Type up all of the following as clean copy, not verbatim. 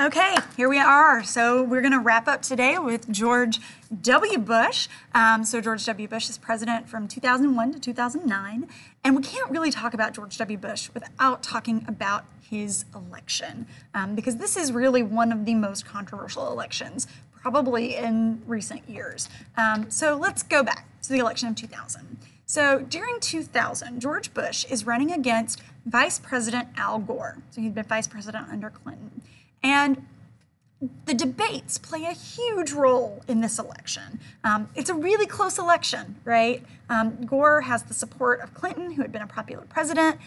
Okay, here we are. So we're going to wrap up today with George W. Bush. So George W. Bush is president from 2001 to 2009. And we can't really talk about George W. Bush without talking about his election, because this is really one of the most controversial elections, probably in recent years. So let's go back to the election of 2000. So during 2000, George Bush is running against Vice President Al Gore. So he'd been vice president under Clinton. And the debates play a huge role in this election. It's a really close election, right? Gore has the support of Clinton, who had been a popular president.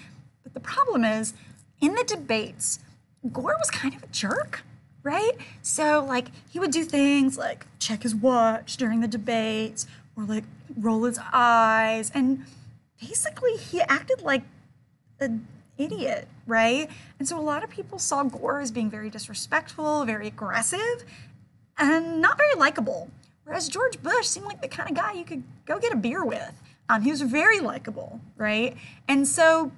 But the problem is, in the debates, Gore was kind of a jerk, right? So, like, he would do things like check his watch during the debates or, like, roll his eyes. And basically, he acted like an idiot, right? And so a lot of people saw Gore as being very disrespectful, very aggressive, and not very likable. Whereas George Bush seemed like the kind of guy you could go get a beer with. He was very likable, right? And so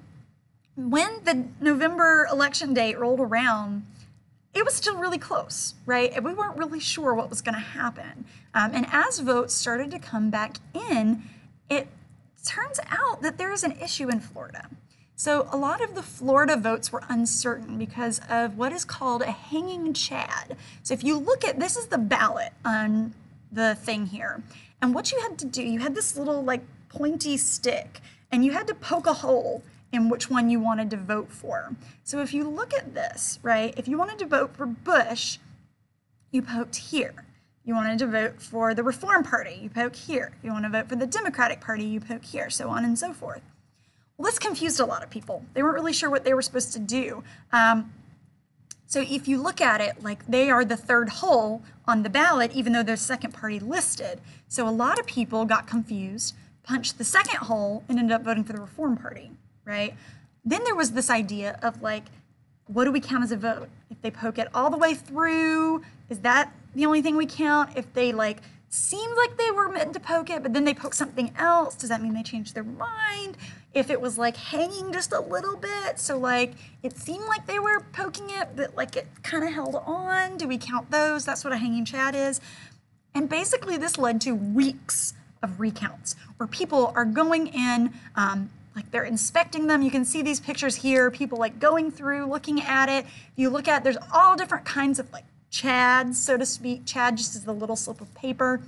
when the November election date rolled around, it was still really close, right? And we weren't really sure what was going to happen. And as votes started to come back in, it turns out that there is an issue in Florida. So a lot of the Florida votes were uncertain because of what is called a hanging chad. So if you look at, this is the ballot on the thing here. And what you had to do, you had this little like pointy stick and you had to poke a hole in which one you wanted to vote for. So if you look at this, right, if you wanted to vote for Bush, you poked here. You wanted to vote for the Reform Party, you poke here. You want to vote for the Democratic Party, you poke here, so on and so forth. Well, this confused a lot of people. They weren't really sure what they were supposed to do. So if you look at it, like they are the third hole on the ballot, even though there's second party listed. So a lot of people got confused, punched the second hole, and ended up voting for the Reform Party, right? Then there was this idea of like, what do we count as a vote? If they poke it all the way through, is that the only thing we count? If they like seemed like they were meant to poke it, but then they poke something else, does that mean they changed their mind? If it was like hanging just a little bit, so like it seemed like they were poking it, but like it kind of held on, do we count those? That's what a hanging chad is. And basically this led to weeks of recounts where people are going in, like they're inspecting them. You can see these pictures here, people like going through, looking at it. If you look at, there's all different kinds of like chads, so to speak. Chad just is the little slip of paper.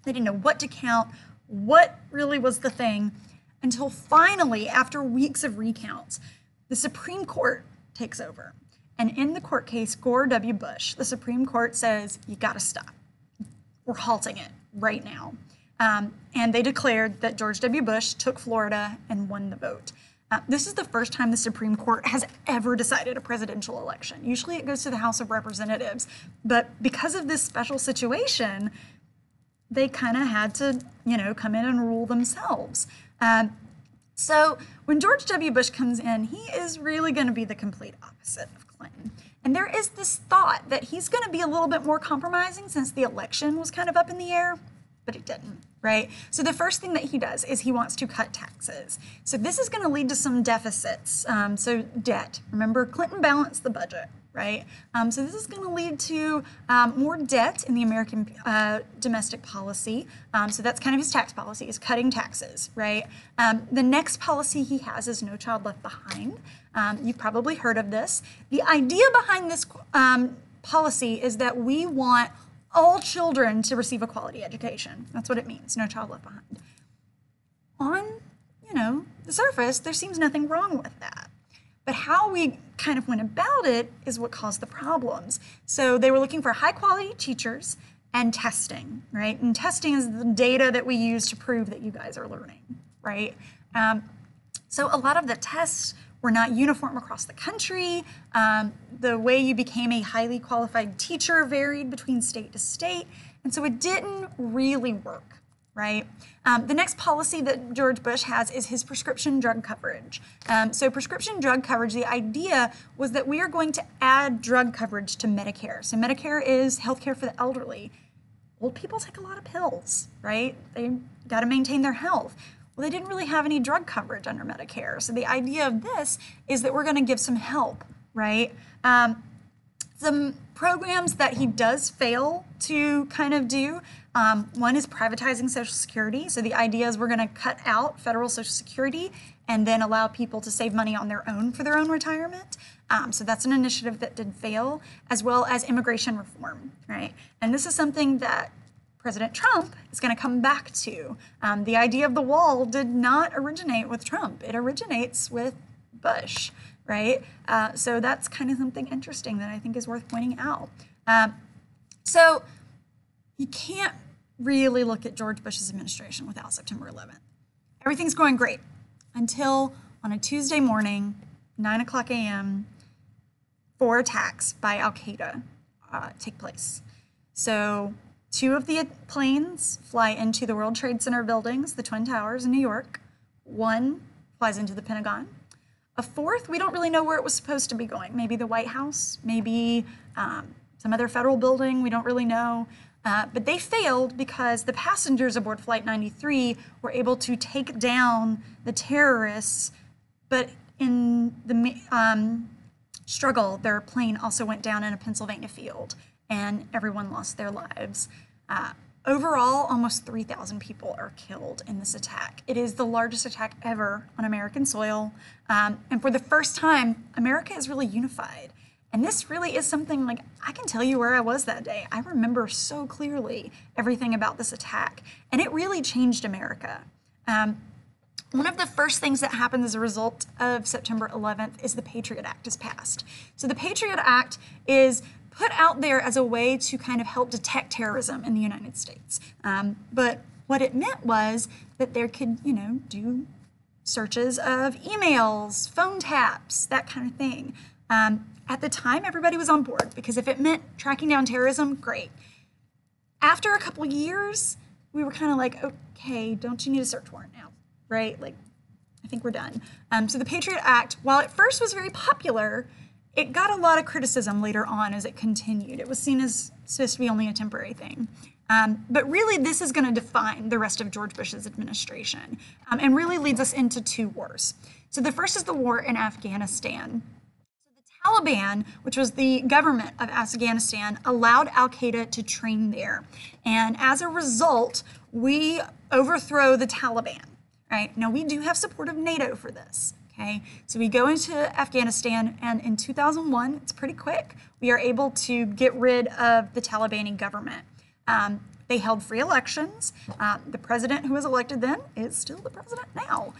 They didn't know what to count, what really was the thing, until finally, after weeks of recounts, the Supreme Court takes over. And in the court case, Gore W. Bush, the Supreme Court says, you gotta stop. We're halting it right now. And they declared that George W. Bush took Florida and won the vote. This is the first time the Supreme Court has ever decided a presidential election. Usually it goes to the House of Representatives, but because of this special situation, they kind of had to, you know, come in and rule themselves. So when George W. Bush comes in, he is really going to be the complete opposite of Clinton. And there is this thought that he's going to be a little bit more compromising since the election was kind of up in the air, but it didn't, right? So the first thing that he does is he wants to cut taxes. So this is going to lead to some deficits. So debt. Remember, Clinton balanced the budget, right? So this is going to lead to more debt in the American domestic policy. So that's kind of his tax policy, is cutting taxes, right? The next policy he has is No Child Left Behind. You've probably heard of this. The idea behind this policy is that we want all children to receive a quality education. That's what it means, No Child Left Behind. On, you know, the surface, there seems nothing wrong with that. But how we kind of went about it is what caused the problems. So they were looking for high quality teachers and testing, right? And testing is the data that we use to prove that you guys are learning, right? So a lot of the tests were not uniform across the country. The way you became a highly qualified teacher varied between state to state. And so it didn't really work, right? The next policy that George Bush has is his prescription drug coverage. So prescription drug coverage, the idea was that we are going to add drug coverage to Medicare. So Medicare is healthcare for the elderly. Old people take a lot of pills, right? They got to maintain their health. Well, they didn't really have any drug coverage under Medicare. So the idea of this is that we're going to give some help, right? It's Some programs that he does fail to kind of do, one is privatizing Social Security. So the idea is we're going to cut out federal Social Security and then allow people to save money on their own for their own retirement. So that's an initiative that did fail, as well as immigration reform, right? And this is something that President Trump is going to come back to. The idea of the wall did not originate with Trump. It originates with Bush, right? So that's kind of something interesting that I think is worth pointing out. So you can't really look at George Bush's administration without September 11th. Everything's going great until on a Tuesday morning, 9 o'clock a.m., 4 attacks by Al-Qaeda take place. So 2 of the planes fly into the World Trade Center buildings, the Twin Towers in New York. 1 flies into the Pentagon. A 4th, we don't really know where it was supposed to be going. Maybe the White House, maybe some other federal building, we don't really know. But they failed because the passengers aboard Flight 93 were able to take down the terrorists, but in the struggle, their plane also went down in a Pennsylvania field, and everyone lost their lives. Overall, almost 3,000 people are killed in this attack. It is the largest attack ever on American soil. And for the first time, America is really unified. And this really is something like, I can tell you where I was that day. I remember so clearly everything about this attack. And it really changed America. One of the first things that happened as a result of September 11th is the Patriot Act is passed. So the Patriot Act is put out there as a way to kind of help detect terrorism in the United States. But what it meant was that there could, do searches of emails, phone taps, that kind of thing. At the time, everybody was on board because if it meant tracking down terrorism, great. After a couple years, we were kind of like, okay, don't you need a search warrant now, right? Like, I think we're done. So the Patriot Act, while at first was very popular, it got a lot of criticism later on as it continued. It was seen as supposed to be only a temporary thing. But really, this is going to define the rest of George Bush's administration and really leads us into 2 wars. So the first is the war in Afghanistan. Taliban, which was the government of Afghanistan, allowed Al-Qaeda to train there. And as a result, we overthrow the Taliban, right? Now, we do have support of NATO for this, okay? So we go into Afghanistan, and in 2001, it's pretty quick, we are able to get rid of the Talibani government. They held free elections. The president who was elected then is still the president now.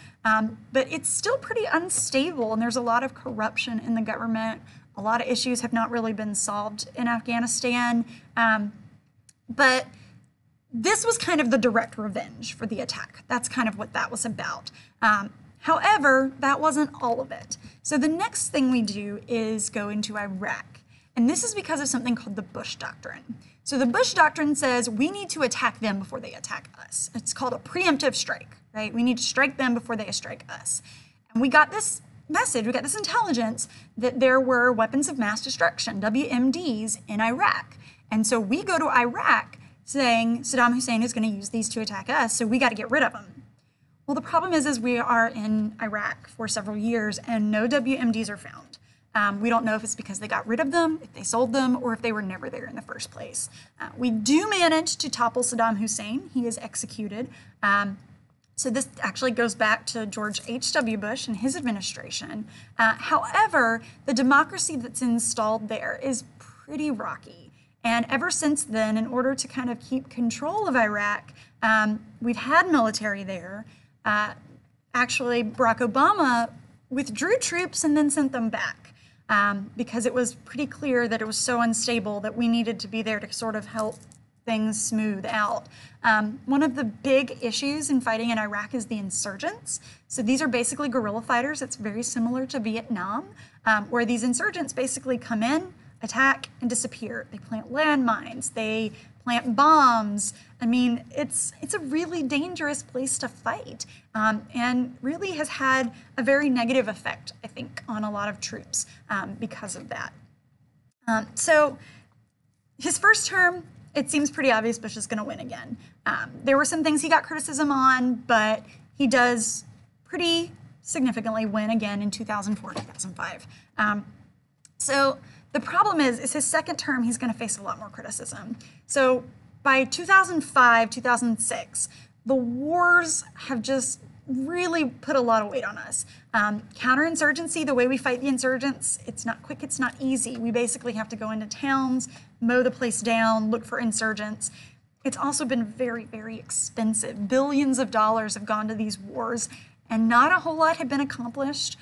But it's still pretty unstable, and there's a lot of corruption in the government. A lot of issues have not really been solved in Afghanistan. But this was kind of the direct revenge for the attack. That's kind of what that was about. However, that wasn't all of it. So the next thing we do is go into Iraq. And this is because of something called the Bush Doctrine. So the Bush Doctrine says we need to attack them before they attack us. It's called a preemptive strike, right? We need to strike them before they strike us. And we got this message, we got this intelligence that there were weapons of mass destruction, WMDs, in Iraq. And so we go to Iraq saying Saddam Hussein is going to use these to attack us, so we got to get rid of them. Well, the problem is we are in Iraq for several years and no WMDs are found. We don't know if it's because they got rid of them, if they sold them, or if they were never there in the first place. We do manage to topple Saddam Hussein. He is executed. So this actually goes back to George H.W. Bush and his administration. However, the democracy that's installed there is pretty rocky. And ever since then, in order to kind of keep control of Iraq, we've had military there. Actually, Barack Obama withdrew troops and then sent them back. Because it was pretty clear that it was so unstable that we needed to be there to sort of help things smooth out. One of the big issues in fighting in Iraq is the insurgents. So these are basically guerrilla fighters. It's very similar to Vietnam, where these insurgents basically come in, attack, and disappear. They plant landmines, they plant bombs. I mean, it's a really dangerous place to fight, and really has had a very negative effect, I think, on a lot of troops because of that. So his first term, it seems pretty obvious Bush is going to win again. There were some things he got criticism on, but he does pretty significantly win again in 2004, 2005. So The problem is his second term, he's going to face a lot more criticism. So by 2005, 2006, the wars have just really put a lot of weight on us. Counterinsurgency, the way we fight the insurgents, it's not quick, it's not easy. We basically have to go into towns, mow the place down, look for insurgents. It's also been very, very expensive. Billions of dollars have gone to these wars, and not a whole lot had been accomplished.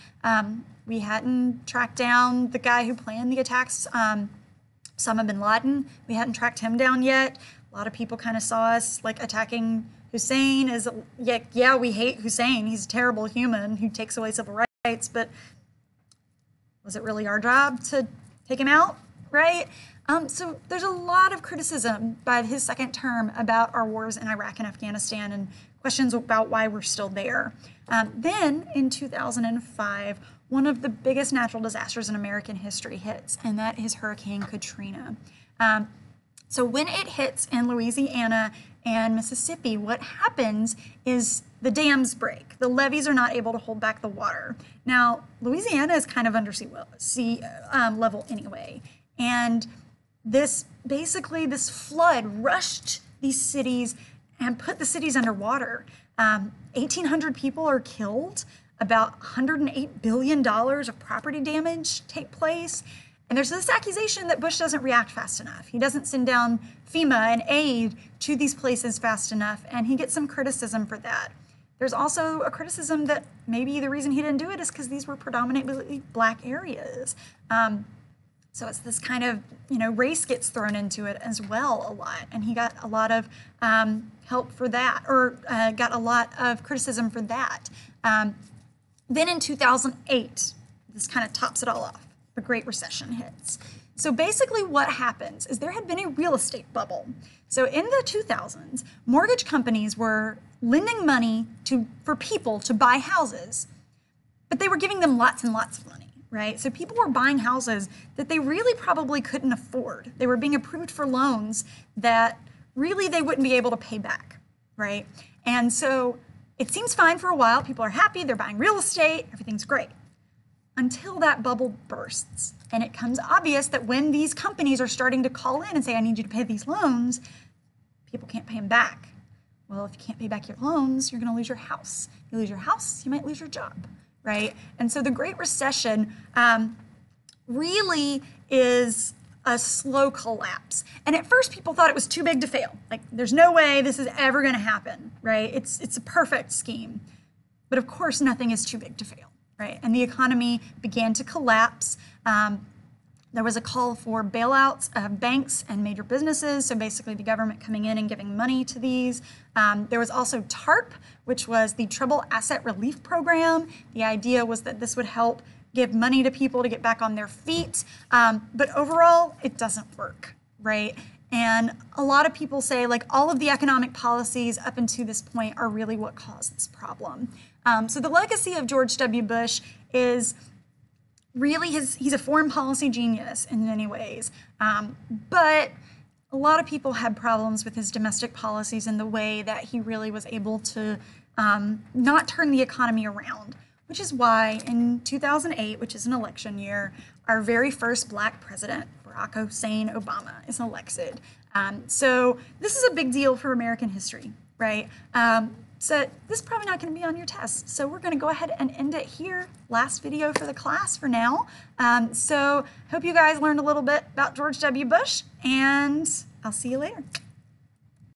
We hadn't tracked down the guy who planned the attacks, Osama bin Laden. We hadn't tracked him down yet. A lot of people kind of saw us like attacking Hussein as, yeah, we hate Hussein. He's a terrible human who takes away civil rights, but was it really our job to take him out, right? So there's a lot of criticism by his second term about our wars in Iraq and Afghanistan and questions about why we're still there. Then in 2005, one of the biggest natural disasters in American history hits, and that is Hurricane Katrina. So when it hits in Louisiana and Mississippi, what happens is the dams break. The levees are not able to hold back the water. Now, Louisiana is kind of under sea level anyway, and this flood rushed these cities and put the cities underwater. 1,800 people are killed, about $108 billion of property damage take place. And there's this accusation that Bush doesn't react fast enough. He doesn't send down FEMA and aid to these places fast enough, and he gets some criticism for that. There's also a criticism that maybe the reason he didn't do it is because these were predominantly Black areas. So it's this kind of, race gets thrown into it as well a lot. And he got a lot of help for that, or got a lot of criticism for that. Then in 2008, this kind of tops it all off. The Great Recession hits. So basically what happens is there had been a real estate bubble. So in the 2000s, mortgage companies were lending money for people to buy houses, but they were giving them lots and lots of money, right? So people were buying houses that they really probably couldn't afford. They were being approved for loans that really they wouldn't be able to pay back, right? And so it seems fine for a while. People are happy, they're buying real estate, everything's great. Until that bubble bursts. And it becomes obvious that when these companies are starting to call in and say, I need you to pay these loans, people can't pay them back. Well, if you can't pay back your loans, you're going to lose your house. You lose your house, you might lose your job, right? And so the Great Recession really is a slow collapse. And at first people thought it was too big to fail. Like, there's no way this is ever going to happen, right? It's a perfect scheme. But of course, nothing is too big to fail. Right? And the economy began to collapse. There was a call for bailouts of banks and major businesses, so basically the government coming in and giving money to these. There was also TARP, which was the Troubled Asset Relief Program. The idea was that this would help give money to people to get back on their feet. But overall, it doesn't work, right? And a lot of people say, like, all of the economic policies up until this point are really what caused this problem. So the legacy of George W. Bush is really he's a foreign policy genius in many ways. But a lot of people had problems with his domestic policies and the way that he really was able to not turn the economy around, which is why in 2008, which is an election year, our very first Black president, Barack Hussein Obama, is elected. So this is a big deal for American history, right? So this is probably not going to be on your test. So we're going to go ahead and end it here. Last video for the class for now. So hope you guys learned a little bit about George W. Bush, and I'll see you later.